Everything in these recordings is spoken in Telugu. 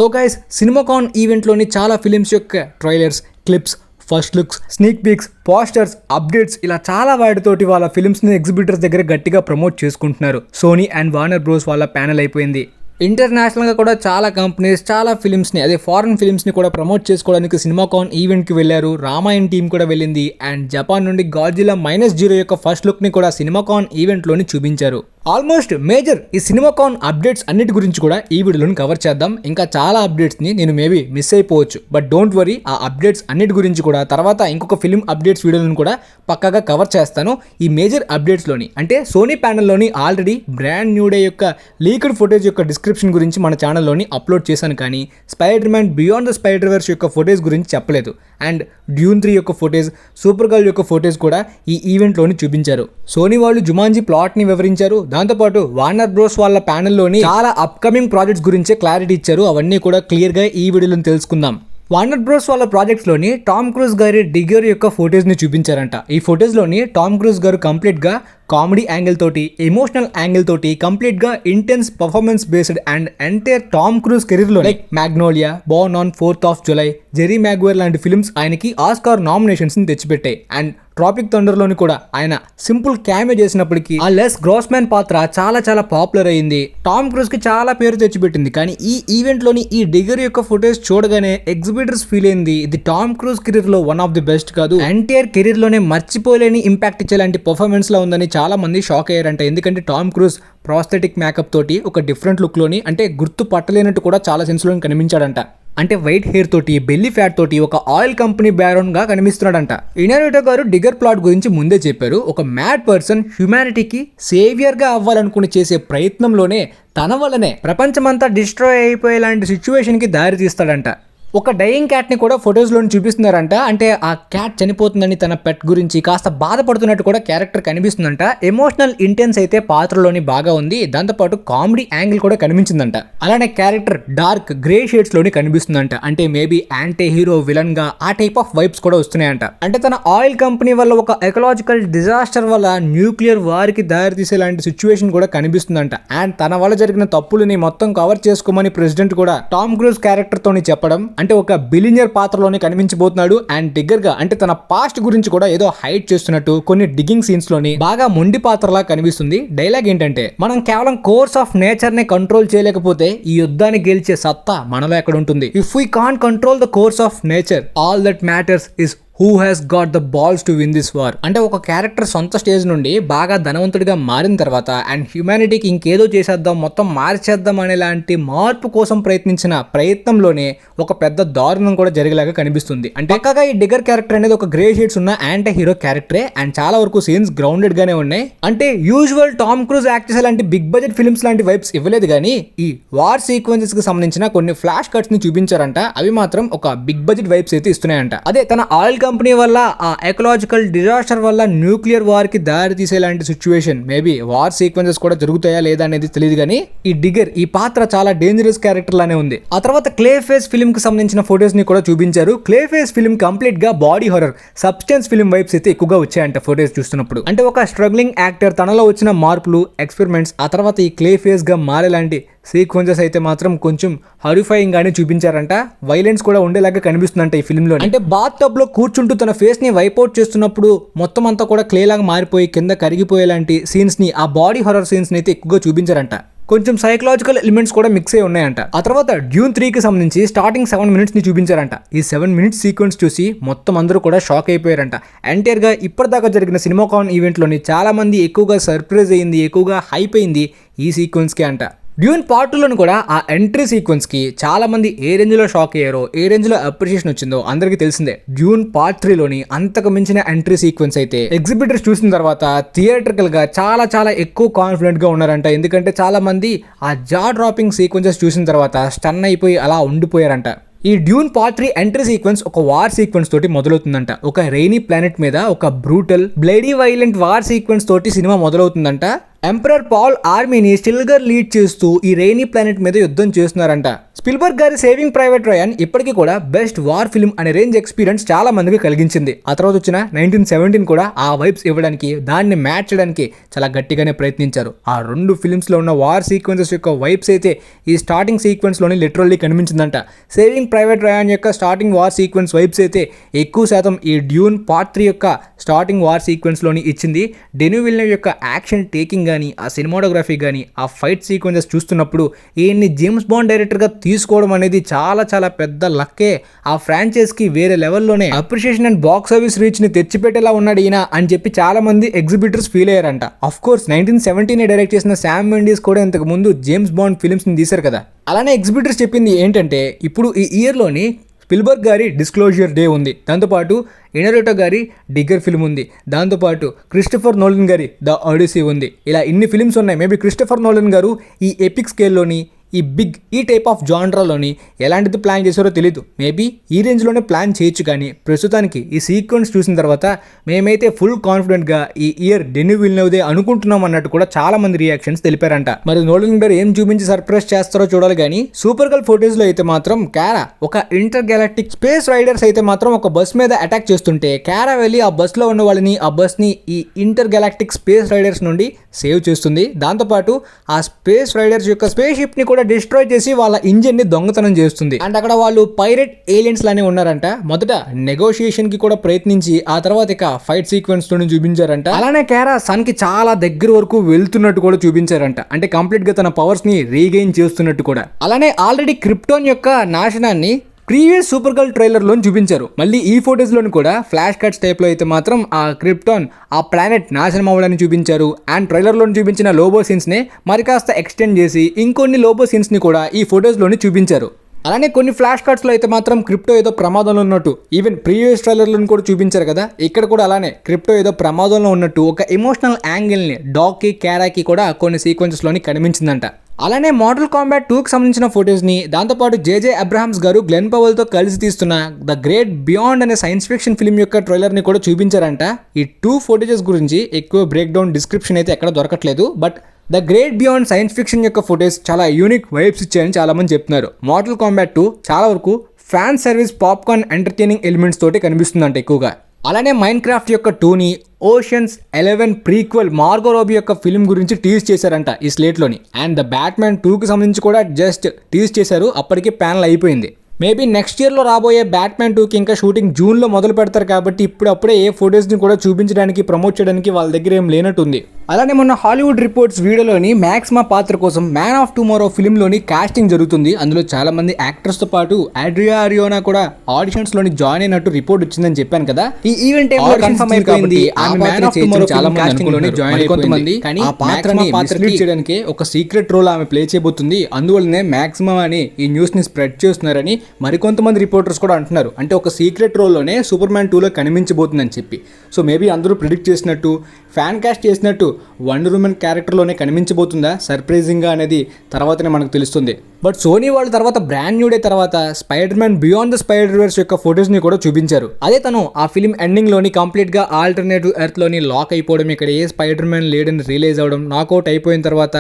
సో గైస్, సినిమాకాన్ ఈవెంట్లోని చాలా ఫిలిమ్స్ యొక్క trailers, clips, first looks, sneak peaks, posters, updates ఇలా చాలా వాటితోటి వాళ్ళ ఫిల్మ్స్ని ఎగ్జిబిటర్స్ దగ్గర గట్టిగా ప్రమోట్ చేసుకుంటున్నారు. సోనీ అండ్ వార్నర్ బ్రోస్ వాళ్ళ ప్యానెల్ అయిపోయింది. ఇంటర్నేషనల్గా కూడా చాలా కంపెనీస్ చాలా ఫిలిమ్స్ని, అదే ఫారెన్ ఫిలిమ్స్ని కూడా ప్రమోట్ చేసుకోవడానికి సినిమాకాన్ ఈవెంట్కి వెళ్ళారు. రామాయణ్ టీం కూడా వెళ్ళింది. అండ్ జపాన్ నుండి గాడ్జిల్లా -0 యొక్క ఫస్ట్ లుక్ని కూడా సినిమాకాన్ ఈవెంట్లోని చూపించారు. ఆల్మోస్ట్ మేజర్ ఈ సినిమాకాన్ అప్డేట్స్ అన్నిటి గురించి కూడా ఈ వీడియోలో కవర్ చేద్దాం. ఇంకా చాలా అప్డేట్స్ని నేను మేబీ మిస్ అయిపోవచ్చు, బట్ డోంట్ వరీ, ఆ అప్డేట్స్ అన్నిటి గురించి కూడా తర్వాత ఇంకొక ఫిలిం అప్డేట్స్ వీడియోలను కూడా పక్కాగా కవర్ చేస్తాను. ఈ మేజర్ అప్డేట్స్లోని అంటే సోనీ ప్యానెల్లోని ఆల్రెడీ బ్రాండ్ న్యూ డే యొక్క లీక్డ్ ఫుటేజ్ యొక్క డిస్క్రిప్షన్ గురించి మన ఛానల్లోని అప్లోడ్ చేశాను, కానీ Spider Man Beyond the Spider Verse యొక్క ఫుటేజ్ గురించి చెప్పలేదు. అండ్ డ్యూన్ 3 యొక్క ఫుటేజ్, సూపర్ గర్ల్ యొక్క ఫుటేజ్ కూడా ఈ ఈవెంట్లోని చూపించారు. సోనీ వాళ్ళు జుమాంజీ ప్లాట్ని వివరించారు. దాంతోపాటు వార్నర్ బ్రోస్ వాళ్ళ ప్యానెల్లోని చాలా అప్కమింగ్ ప్రాజెక్ట్స్ గురించే క్లారిటీ ఇచ్చారు. అవన్నీ కూడా క్లియర్గా ఈ వీడియోలో తెలుసుకుందాం. వార్నర్ బ్రోస్ వాళ్ళ ప్రాజెక్ట్స్లోని టామ్ క్రూజ్ గారి డిగర్ యొక్క ఫుటేజ్ని చూపించారంట. ఈ ఫుటేజ్లోని టామ్ క్రూజ్ గారు కంప్లీట్గా కామెడీ యాంగిల్ తోటి, ఎమోషనల్ యాంగిల్ తోటి, కంప్లీట్గా intense performance based and entire Tom Cruise కెరీర్లో like Magnolia, Born on 4th of July, Jerry Maguire లాంటి ఫిల్మ్స్ ఆయనకి ఆస్కార్ నామినేషన్స్ని తెచ్చిపెట్టాయి. అండ్ ట్రాపిక్ థండర్లోని కూడా ఆయన సింపుల్ క్యామియో చేసినప్పటికీ ఆ లెస్ గ్రాస్మ్యాన్ పాత్ర చాలా చాలా పాపులర్ అయ్యింది. టామ్ క్రూజ్ కి చాలా పేరు తెచ్చిపెట్టింది. కానీ ఈ ఈవెంట్లోని ఈ డిగర్ యొక్క ఫుటేజ్ చూడగానే ఎగ్జిబిటర్స్ ఫీల్ అయింది, ఇది టామ్ క్రూజ్ కెరీర్ లో వన్ ఆఫ్ ది బెస్ట్ కాదు, ఎంటైర్ కెరీర్ లోనే మర్చిపోలేని ఇంపాక్ట్ ఇచ్చేలాంటి పర్ఫార్మెన్స్ లా ఉందని చాలా మంది షాక్ అయ్యారంట. ఎందుకంటే టామ్ క్రూజ్ ప్రాస్థెటిక్ మేకప్ తోటి ఒక డిఫరెంట్ లుక్ లోని, అంటే గుర్తు పట్టలేనట్టు కూడా చాలా సెన్స్ లో కనిపించాడంట. అంటే వైట్ హెయిర్ తోటి, బెల్లీ ఫ్యాట్ తోటి ఒక ఆయిల్ కంపెనీ బ్యారోన్ గా కనిపిస్తున్నాడంట. ఇన్నోవేటర్ గారు డిగర్ ప్లాట్ గురించి ముందే చెప్పారు. ఒక మ్యాడ్ పర్సన్ హ్యుమానిటీకి సేవియర్ గా అవ్వాలనుకుని చేసే ప్రయత్నంలోనే తన వల్లనే ప్రపంచమంతా డిస్ట్రాయ్ అయిపోయేలాంటి సిచ్యువేషన్ కి దారి తీస్తాడంట. ఒక డయింగ్ క్యాట్ని కూడా ఫొటోస్లో చూపిస్తున్నారంట. అంటే ఆ క్యాట్ చనిపోతుందని తన పెట్ గురించి కాస్త బాధపడుతున్నట్టు కూడా క్యారెక్టర్ కనిపిస్తుందంట. ఎమోషనల్ ఇంటెన్స్ అయితే పాత్రలోని బాగా ఉంది. దాంతోపాటు కామెడీ యాంగిల్ కూడా కనిపించిందంట. అలానే క్యారెక్టర్ డార్క్ గ్రే షేడ్స్ లోని కనిపిస్తుందంట. అంటే మేబీ యాంటీ హీరో విలన్ గా ఆ టైప్ ఆఫ్ వైబ్స్ కూడా వస్తున్నాయంట. అంటే తన ఆయిల్ కంపెనీ వల్ల ఒక ఎకలాజికల్ డిజాస్టర్ వల్ల న్యూక్లియర్ వార్ కి దారి తీసేలాంటి సిచ్యువేషన్ కూడా కనిపిస్తుందంట. అండ్ తన వల్ల జరిగిన తప్పులని మొత్తం కవర్ చేసుకోమని ప్రెసిడెంట్ కూడా టామ్ క్రూజ్ క్యారెక్టర్ తోని చెప్పడం, అంటే ఒక బిలినియర్ పాత్రలోనే కనిపించబోతున్నాడు. అండ్ డిగ్గర్ గా అంటే తన పాస్ట్ గురించి కూడా ఏదో హైడ్ చేస్తున్నట్టు కొన్ని డిగ్గింగ్ సీన్స్ లోని బాగా మొండి పాత్రలా కనిపిస్తుంది. డైలాగ్ ఏంటంటే, మనం కేవలం కోర్స్ ఆఫ్ నేచర్ ని కంట్రోల్ చేయలేకపోతే ఈ యుద్ధాన్ని గెలిచే సత్తా మనలో ఎక్కడ ఉంటుంది? If we can't control the course of nature, all that matters is who has got the balls to win this war. అంటే ఒక క్యారెక్టర్ సొంత స్టేజ్ నుండి బాగా ధనవంతుడిగా మారిన తర్వాత అండ్ హ్యుమానిటీకి ఇంకేదో చేసేద్దాం, మొత్తం మార్చేద్దాం అనేలాంటి మార్పు కోసం ప్రయత్నించిన ప్రయత్నంలోనే ఒక పెద్ద దారుణం కూడా జరిగేలాగా కనిపిస్తుంది. అంటే పక్కగా ఈ డిగర్ క్యారెక్టర్ అనేది ఒక గ్రే షేడ్స్ ఉన్న యాంటీ హీరో క్యారెక్టరే. అండ్ చాలా వరకు సీన్స్ గ్రౌండెడ్ గానే ఉన్నాయి. అంటే యూజువల్ టామ్ క్రూజ్ యాక్ట్ చేసే లాంటి బిగ్ బడ్జెట్ ఫిల్మ్స్ లాంటి వైబ్స్ ఇవ్వలేదు, కానీ ఈ వార్ సీక్వెన్సెస్ కి సంబంధించిన కొన్ని ఫ్లాష్ కట్స్ ని చూపించారంట. అవి మాత్రం ఒక బిగ్ బడ్జెట్ వైబ్స్ అయితే ఇస్తున్నాయంట. అదే తన ఆయిల్ కంపెనీ వల్ల, ఆ ఎకలాజికల్ డిజాస్టర్ వల్ల న్యూక్లియర్ వార్ కి దారి తీసేలాంటి సిచ్యువేషన్, మేబీ వార్ సీక్వెన్సెస్ కూడా జరుగుతాయా లేదా అనేది తెలియదు, కానీ ఈ డిగర్ ఈ పాత్ర చాలా డేంజరస్ క్యారెక్టర్ లానే ఉంది. ఆ తర్వాత క్లే ఫేస్ ఫిల్మ్ కి సంబంధించిన ఫోటోస్ ని కూడా చూపించారు. క్లే ఫేస్ ఫిల్మ్ కంప్లీట్ గా body horror substance film vibes అయితే ఎక్కువగా వచ్చాయంట ఫోటోస్ చూస్తున్నప్పుడు. అంటే ఒక స్ట్రగ్లింగ్ యాక్టర్ తనలో వచ్చిన మార్పులు, ఎక్స్పెరిమెంట్స్, ఆ తర్వాత ఈ క్లే ఫేస్ గా మారేలాంటి సీక్వెన్సెస్ అయితే మాత్రం కొంచెం హారిఫైయింగ్ గానే చూపించారంట. వైలెన్స్ కూడా ఉండేలాగా కనిపిస్తుందంట ఈ ఫిల్మ్ లో. అంటే బాత్ టబ్ లో కూర్చుంటూ తన ఫేస్ ని వైపౌట్ చేస్తున్నప్పుడు మొత్తం అంతా కూడా క్లే లాగా మారిపోయి కింద కరిగిపోయేలాంటి సీన్స్ ని, ఆ బాడీ హారర్ సీన్స్ ని అయితే ఎక్కువగా చూపించారంట. కొంచెం సైకలాజికల్ ఎలిమెంట్స్ కూడా మిక్స్ అయి ఉన్నాయంట. ఆ తర్వాత డ్యూన్ 3 కి సంబంధించి స్టార్టింగ్ 7 minutes ని చూపించారంట. ఈ 7 minutes సీక్వెన్స్ చూసి మొత్తం అందరూ కూడా షాక్ అయిపోయారంట. ఎంటైర్ గా ఇప్పటిదాకా జరిగిన సినిమాకాన్ ఈవెంట్ లోని చాలా మంది ఎక్కువగా సర్ప్రైజ్ అయింది, ఎక్కువగా హైప్ అయింది ఈ సీక్వెన్స్ కి అంట. డ్యూన్ పార్ట్ 2లోని కూడా ఆ ఎంట్రీ సీక్వెన్స్ కి చాలా మంది ఏ రేంజ్ లో షాక్ అయ్యారో, ఏ రేంజ్ లో అప్రిషియేషన్ వచ్చిందో అందరికీ తెలిసిందే. డ్యూన్ పార్ట్ 3లోని అంతకు మించిన ఎంట్రీ సీక్వెన్స్ అయితే ఎగ్జిబిటర్స్ చూసిన తర్వాత థియేట్రికల్ గా చాలా చాలా ఎక్కువ కాన్ఫిడెంట్ గా ఉన్నారంట. ఎందుకంటే చాలా మంది ఆ జా డ్రాపింగ్ సీక్వెన్సెస్ చూసిన తర్వాత స్టన్ అయిపోయి అలా ఉండిపోయారంట. ఈ డ్యూన్ పార్ట్ 3 ఎంట్రీ సీక్వెన్స్ ఒక వార్ సీక్వెన్స్ తోటి మొదలవుతుందంట. ఒక రెయినీ ప్లానెట్ మీద ఒక brutal bloody violent war sequence తోటి సినిమా మొదలవుతుందంట. ఎంపరర్ పాల్ ఆర్మీని స్టిల్గర్ లీడ్ చేస్తూ ఈ రెయినీ ప్లానెట్ మీద యుద్ధం చేస్తున్నారంట. స్పిల్బర్గ్ గారి సేవింగ్ ప్రైవేట్ రయాన్ ఇప్పటికీ కూడా బెస్ట్ వార్ ఫిల్మ్ అనే రేంజ్ ఎక్స్పీరియన్స్ చాలా మందికి కలిగించింది. ఆ తర్వాత వచ్చిన 1917 కూడా ఆ వైబ్స్ ఇవ్వడానికి, దాన్ని మ్యాచ్ చేయడానికి చాలా గట్టిగానే ప్రయత్నించారు. ఆ రెండు ఫిల్మ్స్లో ఉన్న వార్ సీక్వెన్సెస్ యొక్క వైబ్స్ అయితే ఈ స్టార్టింగ్ సీక్వెన్స్లోనే లిటరల్లీ కనిపించిందంట. సేవింగ్ ప్రైవేట్ రయాన్ యొక్క స్టార్టింగ్ వార్ సీక్వెన్స్ వైబ్స్ అయితే ఎక్కువ శాతం ఈ డ్యూన్ పార్ట్ 3 యొక్క స్టార్టింగ్ వార్ సీక్వెన్స్లోని ఇచ్చింది. డెనీ విల్నెవ్ యొక్క యాక్షన్ టేకింగ్ కానీ, ఆ సినిమాటోగ్రఫీ కానీ, ఆ ఫైట్ సీక్వెన్సెస్ చూస్తున్నప్పుడు ఈయన్ని జేమ్స్ బాండ్ డైరెక్టర్గా తీసుకోవడం అనేది చాలా చాలా పెద్ద లక్కే. ఆ ఫ్రాంచైజ్కి వేరే లెవెల్లోనే అప్రిషియేషన్ అండ్ బాక్స్ ఆఫీస్ రీచ్ని తెచ్చిపెట్టేలా ఉన్నాడు ఈయన అని చెప్పి చాలా మంది ఎగ్జిబిటర్స్ ఫీల్ అయ్యారంట. అఫ్ కోర్స్ 1917 డైరెక్ట్ చేసిన శామ్ మెండిస్ కూడా ఇంతకు ముందు జేమ్స్ బాండ్ ఫిల్మ్స్ని తీశారు కదా. అలానే ఎగ్జిబిటర్స్ చెప్పింది ఏంటంటే ఇప్పుడు ఈ ఇయర్లోని స్పిల్బర్గ్ గారి డిస్క్లోజర్ డే ఉంది, దాంతోపాటు ఇనరోటో గారి డిగ్గర్ ఫిల్మ్ ఉంది, దాంతోపాటు క్రిస్టఫర్ నోలన్ గారి ద ఆడిసీ ఉంది. ఇలా ఇన్ని ఫిల్మ్స్ ఉన్నాయి. మేబీ క్రిస్టఫర్ నోలన్ గారు ఈ ఎపిక్ స్కేల్లోని ఈ టైప్ ఆఫ్ జానరాలోని ఎలాంటిది ప్లాన్ చేశారో తెలీదు. మేబీ ఈ రేంజ్లోనే ప్లాన్ చేయొచ్చు, కానీ ప్రస్తుతానికి ఈ సీక్వెన్స్ చూసిన తర్వాత మేమైతే ఫుల్ కాన్ఫిడెంట్గా ఈ ఇయర్ డెనీ విల్నెవ్దే అనుకుంటున్నాం అన్నట్టు కూడా చాలా మంది రియాక్షన్స్ తెలిపారంట. మరి నోలన్ గారు ఏం చూపించి సర్ప్రైజ్ చేస్తారో చూడాలి. కానీ సూపర్ గర్ల్ ఫోటేజ్లో అయితే మాత్రం క్యారా ఒక ఇంటర్ గ్యాలక్టిక్ స్పేస్ రైడర్స్ అయితే మాత్రం ఒక బస్ మీద అటాక్ చేస్తుంటే క్యారా వెళ్ళి ఆ బస్లో ఉన్న వాళ్ళని, ఆ బస్ని ఈ ఇంటర్ గ్యాలక్టిక్ స్పేస్ రైడర్స్ నుండి సేవ్ చేస్తుంది. దాంతోపాటు ఆ స్పేస్ రైడర్స్ యొక్క స్పేస్ షిప్ని కూడా డిస్ట్రాయ్ చేసి వాళ్ళ ఇంజిన్ ని దొంగతనం చేస్తుంది. అండ్ అక్కడ వాళ్ళు పైరెట్ ఏలియన్స్ లానే ఉన్నారంట. మొదట నెగోషియేషన్ కి కూడా ప్రయత్నించి ఆ తర్వాత ఇక ఫైట్ సీక్వెన్స్ తో చూపించారంట. అలానే క్యారా సన్ కి చాలా దగ్గర వరకు వెళ్తున్నట్టు కూడా చూపించారంట. అంటే కంప్లీట్ గా తన పవర్స్ ని రీగెయిన్ చేస్తున్నట్టు కూడా. అలానే ఆల్రెడీ క్రిప్టోన్ యొక్క నాశనాన్ని ప్రీవియస్ సూపర్ గర్ల్ ట్రైలర్లో చూపించారు. మళ్ళీ ఈ ఫోటోస్లోని కూడా ఫ్లాష్ కట్స్ టైప్లో అయితే మాత్రం ఆ క్రిప్టాన్ ఆ ప్లానెట్ నాశనం అవ్వడాన్ని చూపించారు. అండ్ ట్రైలర్లో చూపించిన లోబో సీన్స్ని మరి కాస్త ఎక్స్టెండ్ చేసి ఇంకొన్ని లోబో సీన్స్ని కూడా ఈ ఫోటోస్లోని చూపించారు. అలానే కొన్ని ఫ్లాష్ కార్డ్స్లో అయితే మాత్రం క్రిప్టో ఏదో ప్రమాదంలో ఉన్నట్టు, ఈవెన్ ప్రీవియస్ ట్రైలర్లను కూడా చూపించారు కదా, ఇక్కడ కూడా అలానే క్రిప్టో ఏదో ప్రమాదంలో ఉన్నట్టు ఒక ఎమోషనల్ యాంగిల్ని డాగ్కి, క్యారాకి కూడా కొన్ని సీక్వెన్సెస్లోని కనిపించిందంట. అలానే మోడల్ కాంబాట్ 2కి సంబంధించిన ఫోటోస్ని, దాంతోపాటు జేజే అబ్రహామ్స్ గారు గ్లెన్ పవెల్తో కలిసి తీస్తున్న ద గ్రేట్ బియాండ్ అనే సైన్స్ ఫిక్షన్ ఫిల్మ్ యొక్క ట్రైలర్ని కూడా చూపించారంట. ఈ 2 ఫోటేజెస్ గురించి ఎక్కువ బ్రేక్ డౌన్ డిస్క్రిప్షన్ అయితే ఎక్కడ దొరకట్లేదు. But the great beyond science fiction యొక్క ఫోటోస్ చాలా యూనిక్ వైబ్స్ ఇచ్చాయని చాలా మంది చెప్తున్నారు. మోడల్ కాంబాట్ 2 చాలా వరకు fan service popcorn entertaining elements తోటి కనిపిస్తుందంట ఎక్కువగా. అలానే మైన్ క్రాఫ్ట్ యొక్క 2ని ఓషన్స్ 11 ప్రీక్వెల్ మార్గో రోబీ యొక్క ఫిల్మ్ గురించి టీజ్ చేశారంట ఈ స్లేట్లోని. అండ్ ద బ్యాట్మ్యాన్ 2కి సంబంధించి కూడా జస్ట్ టీజ్ చేశారు, అప్పటికి ప్యానల్ అయిపోయింది. మేబీ నెక్స్ట్ ఇయర్లో రాబోయే బ్యాట్మ్యాన్ 2కి ఇంకా షూటింగ్ జూన్లో మొదలు పెడతారు కాబట్టి ఇప్పుడప్పుడే ఏ ఫోటోస్ని కూడా చూపించడానికి, ప్రమోట్ చేయడానికి వాళ్ళ దగ్గర ఏం లేనట్టుంది. అలానే మొన్న హాలీవుడ్ రిపోర్ట్స్ వీడియోలోని మ్యాక్స్మా పాత్ర కోసం మ్యాన్ ఆఫ్ టుమారో ఫిల్మ్లోని కాస్టింగ్ జరుగుతుంది. అందులో చాలా మంది యాక్టర్స్తో పాటు ఆడ్రియా అరియోనా కూడా ఆడిషన్స్లోని జాయిన్ అయినట్టు రిపోర్ట్ వచ్చిందని చెప్పాను కదా. ఈ ఈవెంట్ కన్ఫర్మ్ అయిపోయింది. ఆమె మ్యాన్ ఆఫ్ టుమారో చాలా మంది జాయిన్ అయిపోయింది. కానీ ఆ పాత్రని మిస్లీడ్ చేయడానికి ఒక సీక్రెట్ రోల్ ఆమె ప్లే చేయబోతుంది. అందువల్లనే మ్యాక్సిమం అని ఈ న్యూస్ ని స్ప్రెడ్ చేస్తున్నారని మరికొంతమంది రిపోర్టర్స్ కూడా అంటున్నారు. అంటే ఒక సీక్రెట్ రోల్లోనే సూపర్ మ్యాన్ 2లో కనిపించబోతుందని చెప్పి. సో మేబీ అందరూ ప్రిడిక్ట్ చేసినట్టు, ఫ్యాన్ కాస్ట్ చేసినట్టు వండర్ ఉమెన్ క్యారెక్టర్లోనే కనిపించబోతుందా సర్ప్రైజింగ్గా అనేది తర్వాతనే మనకు తెలుస్తుంది. బట్ సోనీ వాళ్ళు తర్వాత బ్రాండ్ న్యూ డే తర్వాత spider Man Beyond the spider-verse యొక్క ఫోటోస్ని కూడా చూపించారు. అదే తను ఆ ఫిల్మ్ ఎండింగ్లోని కంప్లీట్గా ఆల్టర్నేటివ్ ఎర్త్లోని లాక్ అయిపోవడం, ఇక్కడ ఏ స్పైడర్ మ్యాన్ లేడని రిలీజ్ అవ్వడం, నాకౌట్ అయిపోయిన తర్వాత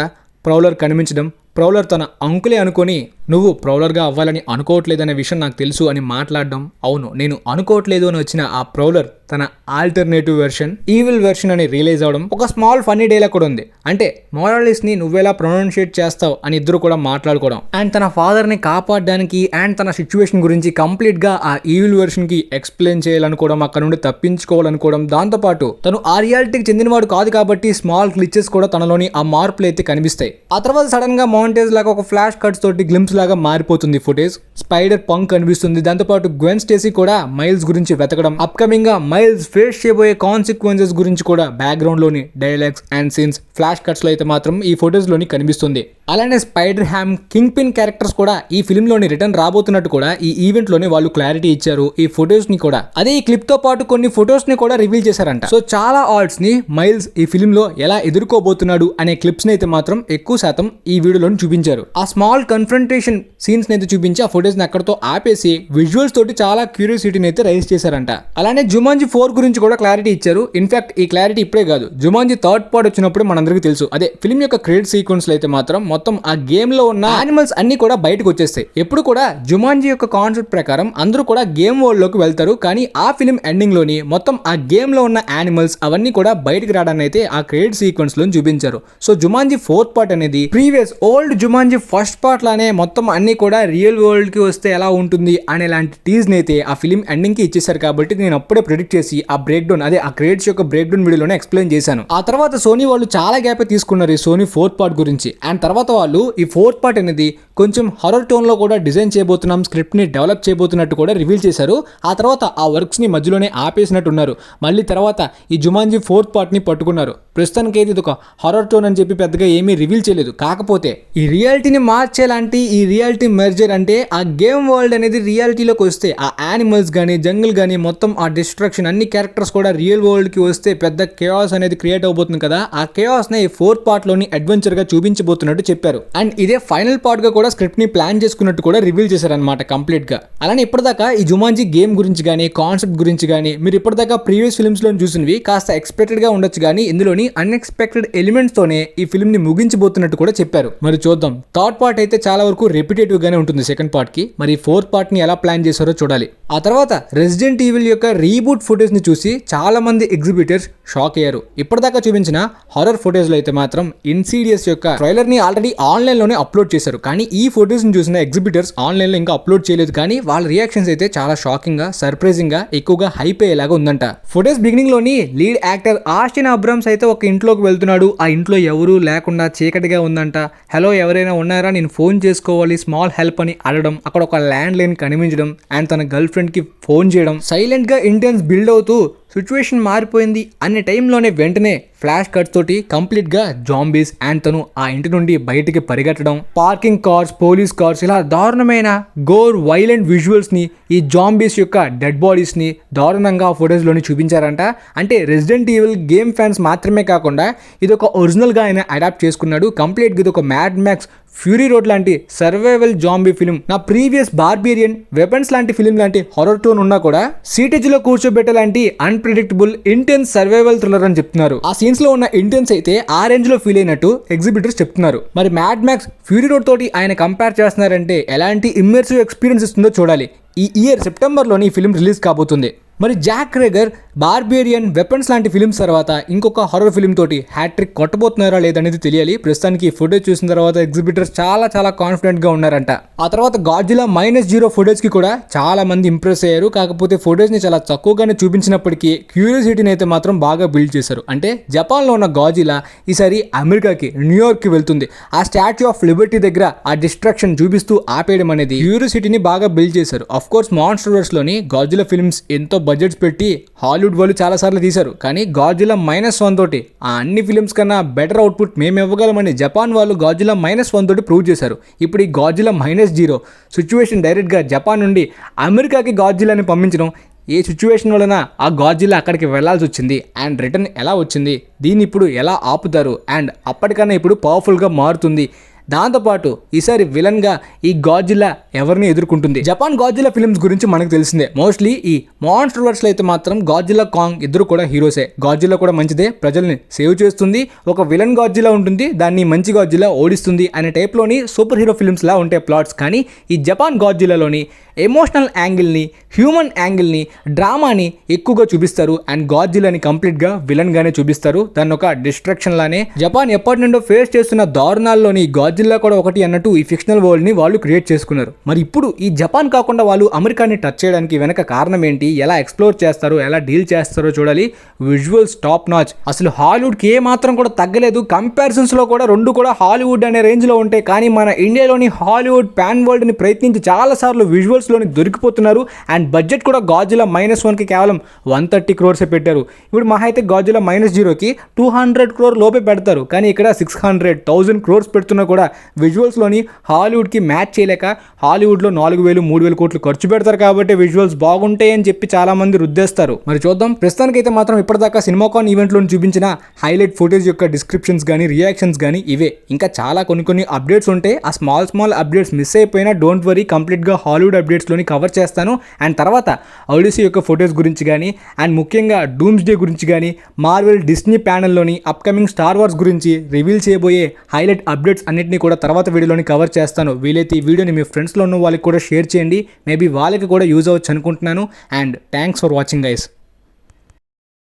ప్రౌలర్ కనిపించడం, ప్రౌలర్ తన అంకులే అనుకొని నువ్వు ప్రౌలర్గా అవ్వాలని అనుకోవట్లేదనే విషయం నాకు తెలుసు అని మాట్లాడడం. అవును, నేను అనుకోవట్లేదు అని వచ్చిన ఆ ప్రౌలర్ తన ఆల్టర్నేటివ్ వెర్షన్, ఈవిల్ వెర్షన్ అని రిలీజ్ అవడం ఒక స్మాల్ ఫన్నీ డేలా కూడా ఉంది. అంటే మోరాలిస్ని నువ్వెలా ప్రొనౌన్షియేట్ చేస్తావు అని ఇద్దరు కూడా మాట్లాడుకోవడం, అండ్ తన ఫాదర్ని కాపాడడానికి అండ్ తన సిచ్యువేషన్ గురించి కంప్లీట్గా ఆ ఈవిల్ వెర్షన్కి ఎక్స్ప్లెయిన్ చేయాలనుకోవడం, అక్కడ నుండి తప్పించుకోవాలనుకోవడం. దాంతోపాటు తను ఆ రియాలిటీకి చెందినవాడు కాదు కాబట్టి స్మాల్ గ్లిచెస్ కూడా తనలోని ఆ మార్పులు అయితే కనిపిస్తాయి. ఆ తర్వాత సడన్ గా మౌంటేజ్ లాగా ఒక ఫ్లాష్ కట్స్ తోటి గ్లింప్స్ లాగా మారిపోతుంది ఫుటేజ్. స్పైడర్ పంక్ కనిపిస్తుంది. దాంతోపాటు గ్వెన్ స్టేసీ కూడా మైల్స్ గురించి వెతకడం, అప్కమింగ్ గా మైల్స్ ఫేస్ చేయబోయే కాన్సిక్వెన్సెస్ గురించి కూడా బ్యాక్గ్రౌండ్ లోని dialogues and scenes flash cuts లో అయితే మాత్రం ఈ ఫోటోస్ లోని కనిపిస్తుంది. అలానే spider ham, kingpin characters కూడా ఈ ఫిల్మ్ లోని రిటర్న్ రాబోతున్నట్టు కూడా ఈ ఈవెంట్ లోని వాళ్ళు క్లారిటీ ఇచ్చారు. ఈ ఫోటోస్ ని కూడా అదే ఈ క్లిప్ తో పాటు కొన్ని ఫోటోస్ ని కూడా రివీల్ చేశారంట. సో చాలా ఆర్ట్స్ ని మైల్స్ ఈ ఫిల్మ్ లో ఎలా ఎదుర్కోబోతున్నాడు అనే క్లిప్స్ ని అయితే మాత్రం ఎక్కువ శాతం ఈ వీడియోలో చూపించారు. ఆ స్మాల్ కన్ఫ్రంటేషన్ యాక్షన్ సీన్స్ అయితే చూపించి ఆ ఫుటేజ్ ని అక్కడతో ఆపేసి విజువల్స్ తోటి చాలా క్యూరియాసిటీని అయితే రైజ్ చేశారంట. అలానే జుమాంజీ 4 గురించి కూడా క్లారిటీ ఇచ్చారు. ఇన్ఫాక్ట్ ఈ క్లారిటీ ఇప్పుడే కాదు, జుమాంజీ థర్డ్ పార్ట్ వచ్చినప్పుడు మనందరికీ తెలుసు, అదే ఫిల్మ్ యొక్క క్రెడిట్ సీక్వెన్స్ లో అయితే మాత్రం మొత్తం ఆ గేమ్ లో ఉన్న యానిమల్స్ అన్ని కూడా బయటకు వచ్చేస్తాయి. ఎప్పుడు కూడా జుమాంజీ యొక్క కాన్సెప్ట్ ప్రకారం అందరూ కూడా గేమ్ వరల్డ్ లోకి వెళ్తారు, కానీ ఆ ఫిల్మ్ ఎండింగ్ లోని మొత్తం ఆ గేమ్ లో ఉన్న యానిమల్స్ అవన్నీ కూడా బయటకు రావడానికి అయితే ఆ క్రెడిట్ సీక్వెన్స్ లో చూపించారు. సో జుమాంజీ 4th పార్ట్ అనేది previous old Jumanji first part లానే మొత్తం అన్ని కూడా రియల్ వరల్డ్ కి వస్తే ఎలా ఉంటుంది అనే లాంటి టీజ్ అయితే ఆ ఫిల్మ్ ఎండింగ్ కి ఇచ్చేసారు. కాబట్టి నేను అప్పుడే ప్రెడిక్ట్ చేసి ఆ బ్రేక్ డౌన్, అదే ఆ క్రెడిట్స్ యొక్క బ్రేక్ డౌన్ వీడియోలోనే ఎక్స్ప్లెయిన్ చేశాను. ఆ తర్వాత సోనీ వాళ్ళు చాలా గ్యాప్ తీసుకున్నారు ఈ సోనీ 4th పార్ట్ గురించి. అండ్ తర్వాత వాళ్ళు ఈ 4th పార్ట్ అనేది కొంచెం హారర్ టోన్ లో కూడా డిజైన్ చేయబోతున్నాం, స్క్రిప్ట్ ని డెవలప్ చేయబోతున్నట్టు కూడా రివీల్ చేశారు. ఆ తర్వాత ఆ వర్క్స్ ని మధ్యలోనే ఆపేసినట్టున్నారు. మళ్ళీ తర్వాత ఈ జుమాంజీ 4th పార్ట్ ని పట్టుకున్నారు. ప్రస్తుతానికి అయితే ఇది ఒక హారర్ టోన్ అని చెప్పి పెద్దగా ఏమీ రివీల్ చేయలేదు. కాకపోతే ఈ రియాలిటీని మార్చేలాంటి ఈ రియాలిటీ మెర్జర్ అంటే ఆ గేమ్ వరల్డ్ అనేది రియాలిటీలోకి వస్తే ఆ యానిమల్స్ కానీ జంగిల్ కానీ మొత్తం ఆ డిస్ట్రక్షన్ అన్ని క్యారెక్టర్స్ కూడా రియల్ వరల్డ్ కి వస్తే పెద్ద కేయాస్ అనేది క్రియేట్ అవబోతుంది కదా. ఆ కేయాస్ ని ఈ 4th పార్ట్ లోని అడ్వెంచర్ గా చూపించబోతున్నట్టు చెప్పారు. అండ్ ఇదే ఫైనల్ పార్ట్ గా కూడా స్క్రిప్ట్ ని ప్లాన్ చేసుకున్నట్టు కూడా రివీల్ చేశారనమాట కంప్లీట్ గా. అలానే ఇప్పటిదాకా ఈ జుమాంజీ గేమ్ గురించి కానీ కాన్సెప్ట్ గురించి కానీ మీరు ఇప్పటిదాకా ప్రీవియస్ ఫిల్మ్స్ లో చూసినవి కాస్త ఎక్స్పెక్టెడ్ గా ఉండొచ్చు, కానీ ఇందులోని అన్ఎక్స్పెక్టెడ్ ఎలిమెంట్స్ తోనే ఈ ఫిల్మ్ ని ముగించబోతున్నట్టు కూడా చెప్పారు. మరి చూద్దాం. థర్డ్ పార్ట్ అయితే చాలా వరకు రిపిటేటివ్ గానే ఉంటుంది సెకండ్ పార్ట్ కి. మరి 4th పార్ట్ ని ఎలా ప్లాన్ చేశారో చూడాలి. ఆ తర్వాత రెసిడెంట్ ఈవిల్ యొక్క రీబూట్ ఫుటేజ్ ని చూసి చాలా మంది ఎగ్జిబిటర్స్ షాక్ అయ్యారు. ఇప్పటిదాకా చూపించిన హారర్ ఫుటేజ్ లో అయితే మాత్రం ఇన్సీడియస్ యొక్క ట్రైలర్ ని ఆల్రెడీ ఆన్లైన్ లోనే అప్లోడ్ చేశారు, కానీ ఈ ఫుటేజ్ ని చూసిన ఎగ్జిబిటర్స్ ఆన్లైన్ లో ఇంకా అప్లోడ్ చేయలేదు. కానీ వాళ్ళ రియాక్షన్స్ అయితే చాలా షాకింగ్ గా, సర్ప్రైజింగ్ గా, ఎక్కువగా హైప్ అయ్యేలాగా ఉందంట. ఫుటేజ్ బిగినింగ్ లోని లీడ్ యాక్టర్ ఆస్టిన్ అబ్రమ్స్ అయితే ఒక ఇంట్లోకి వెళ్తున్నాడు. ఆ ఇంట్లో ఎవరూ లేకుండా చీకటిగా ఉందంట. హలో ఎవరైనా ఉన్నారా, నేను ఫోన్ చేసుకోవాలి, స్మాల్ హెల్ప్ అని అడగడం, అక్కడ ఒక ల్యాండ్ లైన్ కనిపించడం అండ్ తన గర్ల్ ఫ్రెండ్ కి ఫోన్ చేయడం, సైలెంట్ గా ఇంటెన్స్ బిల్డ్ అవుతూ సిచ్యువేషన్ మారిపోయింది అనే టైంలోనే వెంటనే ఫ్లాష్ కట్ తోటి కంప్లీట్ గా జాంబీస్ అండ్ తను ఆ ఇంటి నుండి బయటికి పరిగెట్టడం, పార్కింగ్ కార్స్, పోలీస్ కార్స్, ఇలా దారుణమైన గోర్ వైలెంట్ విజువల్స్ ని, ఈ జాంబీస్ యొక్క డెడ్ బాడీస్ ని దారుణంగా ఫుటేజ్ లోని చూపించారంట. అంటే రెసిడెంట్ ఈవిల్ గేమ్ ఫ్యాన్స్ మాత్రమే కాకుండా ఇది ఒక ఒరిజినల్ గా ఆయన అడాప్ట్ చేసుకున్నాడు. కంప్లీట్ గా ఇది ఒక మ్యాడ్ మ్యాక్స్ ఫ్యూరీ రోడ్ లాంటి సర్వైవల్ జాంబీ ఫిల్మ్. నా ప్రీవియస్ బార్బేరియన్ వెపన్స్ లాంటి ఫిల్మ్ లాంటి హారర్ టోన్ ఉన్నా కూడా సీటేజ్ లో కూర్చోబెట్టే లాంటి అన్ప్రెడిక్టబుల్ ఇంటెన్స్ సర్వైవల్ థ్రిల్లర్ అని చెప్తున్నారు. ఆ సీన్స్ లో ఉన్న ఇంటెన్స్ అయితే ఆ రేంజ్ లో ఫీల్ అయినట్టు ఎగ్జిబిటర్స్ చెప్తున్నారు. మరి మ్యాడ్ మ్యాక్స్ ఫ్యూరీ రోడ్ తోటి ఆయన కంపేర్ చేస్తున్నారంటే ఎలాంటి ఇమ్మర్సివ్ ఎక్స్పీరియన్స్ ఇస్తుందో చూడాలి. ఈ ఇయర్ సెప్టెంబర్లోని ఈ ఫిల్మ్ రిలీజ్ కాబోతుంది. మరి జాక్ రేగర్ బార్బేరియన్ వెపన్స్ లాంటి ఫిల్మ్స్ తర్వాత ఇంకొక హారర్ ఫిల్మ్ తోటి హ్యాట్రిక్ కొట్టబోతున్నారా లేదనేది తెలియాలి. ప్రస్తుతానికి ఈ ఫుటేజ్ చూసిన తర్వాత ఎగ్జిబిటర్స్ చాలా కాన్ఫిడెంట్ గా ఉన్నారంట. ఆ తర్వాత గాడ్జిలా -0 ఫుటేజ్ కి కూడా చాలా మంది ఇంప్రెస్ అయ్యారు. కాకపోతే ఫుటేజ్ ని చాలా తక్కువగానే చూపించినప్పటికీ క్యూరియాసిటీని అయితే మాత్రం బాగా బిల్డ్ చేశారు. అంటే జపాన్ లో ఉన్న గాడ్జిలా ఈసారి అమెరికాకి, న్యూయార్క్ కి వెళ్తుంది. ఆ స్టాచ్యూ ఆఫ్ లిబర్టీ దగ్గర ఆ డిస్ట్రాక్షన్ చూపిస్తూ ఆపేయడం అనేది క్యూరియాసిటీని బాగా బిల్డ్ చేశారు. ఆఫ్ కోర్స్ మాన్స్టర్వర్స్ లోని గాడ్జిలా ఫిల్మ్స్ ఎంతో బడ్జెట్స్ పెట్టి హాలీవుడ్ వాళ్ళు చాలా సార్లు తీశారు, కానీ గాడ్జిలా -1 తోటి ఆ అన్ని ఫిల్మ్స్ కన్నా బెటర్ అవుట్పుట్ మేము ఇవ్వగలమని జపాన్ వాళ్ళు గాడ్జిలా -1 తోటి ప్రూవ్ చేశారు. ఇప్పుడు ఈ గాడ్జిలా -0 సిచ్యువేషన్ డైరెక్ట్ గా జపాన్ నుండి అమెరికాకి గాడ్జిలాని పంపించడం, ఏ సిచ్యువేషన్ వలన ఆ గాడ్జిలా అక్కడికి వెళ్లాల్సి వచ్చింది అండ్ రిటర్న్ ఎలా వచ్చింది, దీన్ని ఇప్పుడు ఎలా ఆపుతారు అండ్ అప్పటికన్నా ఇప్పుడు పవర్ఫుల్గా మారుతుంది. దాంతోపాటు ఈసారి విలన్ గా ఈ గాడ్జిలా ఎవరిని ఎదుర్కొంటుంది. జపాన్ గాడ్జిలా ఫిల్మ్స్ గురించి మనకు తెలిసిందే. మోస్ట్లీ ఈ మాన్స్టర్ వర్స్ లో అయితే మాత్రం గాడ్జిలా, కాంగ్ ఇద్దరు కూడా హీరోసే. గాడ్జిలా కూడా మంచిదే, ప్రజల్ని సేవ్ చేస్తుంది. ఒక విలన్ గాడ్జిలా ఉంటుంది, దాన్ని మంచి గాడ్జిలా ఓడిస్తుంది అనే టైప్ లోని సూపర్ హీరో ఫిల్మ్స్ లా ఉంటాయి ప్లాట్స్. కానీ ఈ జపాన్ గాడ్జిలాలోని ఎమోషనల్ యాంగిల్ని, హ్యూమన్ యాంగిల్ని, డ్రామాని ఎక్కువగా చూపిస్తారు అండ్ గాడ్జిలాని కంప్లీట్గా విలన్ గానే చూపిస్తారు. దాన్ని ఒక డిస్ట్రాక్షన్ లానే జపాన్ ఎప్పటి నుండో ఫేస్ చేస్తున్న దారుణాల్లోని గాడ్జిలా కూడా ఒకటి అన్నట్టు ఈ ఫిక్షనల్ వరల్డ్ ని వాళ్ళు క్రియేట్ చేసుకున్నారు. మరి ఇప్పుడు ఈ జపాన్ కాకుండా వాళ్ళు అమెరికాని టచ్ చేయడానికి వెనక కారణం ఏంటి, ఎలా ఎక్స్ప్లోర్ చేస్తారో, ఎలా డీల్ చేస్తారో చూడాలి. విజువల్స్ టాప్ నాచ్, అసలు హాలీవుడ్కి ఏ మాత్రం కూడా తగ్గలేదు. కంపారిజన్స్ లో కూడా రెండు కూడా హాలీవుడ్ అనే రేంజ్ లో ఉంటాయి. కానీ మన ఇండియాలోని హాలీవుడ్ పాన్ వరల్డ్ ని ప్రయత్నించి చాలా సార్లు విజువల్స్ లోని దొరికిపోతున్నారు. అండ్ బడ్జెట్ కూడా గాడ్జిలా -1 కి కేవలం 130 crores పెట్టారు. ఇప్పుడు మహా అయితే గాడ్జిలా -0 కి 200 crore లోపే పెడతారు, కానీ ఇక్కడ 600,000 crores పెడుతున్నా కూడా కూడా విజువల్స్లోని హాలీవుడ్కి మ్యాచ్ చేయలేక హాలీవుడ్లో 4,000-3,000 కోట్లు ఖర్చు పెడతారు కాబట్టి విజువల్స్ బాగుంటాయి అని చెప్పి చాలా మంది రుద్దేస్తారు. మరి చూద్దాం. ప్రస్తుతానికైతే మాత్రం ఇప్పటిదాకా సినిమాకాన్ ఈవెంట్లో చూపించిన హైలైట్ ఫుటేజ్ యొక్క డిస్క్రిప్షన్స్ కానీ రియాక్షన్స్ కానీ ఇవే. ఇంకా చాలా కొన్ని అప్డేట్స్ ఉంటాయి. ఆ స్మాల్ అప్డేట్స్ మిస్ అయిపోయినా డోంట్ వరీ, కంప్లీట్గా హాలీవుడ్ అప్డేట్స్లోని కవర్ చేస్తాను. అండ్ తర్వాత ఒడిసీ యొక్క ఫొటోస్ గురించి కానీ అండ్ ముఖ్యంగా డూమ్స్డే గురించి కానీ మార్వెల్ డిస్నీ ప్యానెల్లోని అప్కమింగ్ స్టార్ వార్స్ గురించి రివీల్ చేయబోయే హైలైట్ అప్డేట్స్ అన్నింటినీ కూడా తర్వాత వీడియోలోని కవర్ చేస్తాను. వీలైతే ఈ వీడియోని మీ ఫ్రెండ్స్లో ఉన్న వాళ్ళకి కూడా షేర్ చేయండి. మేబీ వాళ్ళకి కూడా యూజ్ అవ్వచ్చు అనుకుంటున్నాను. And thanks for watching guys.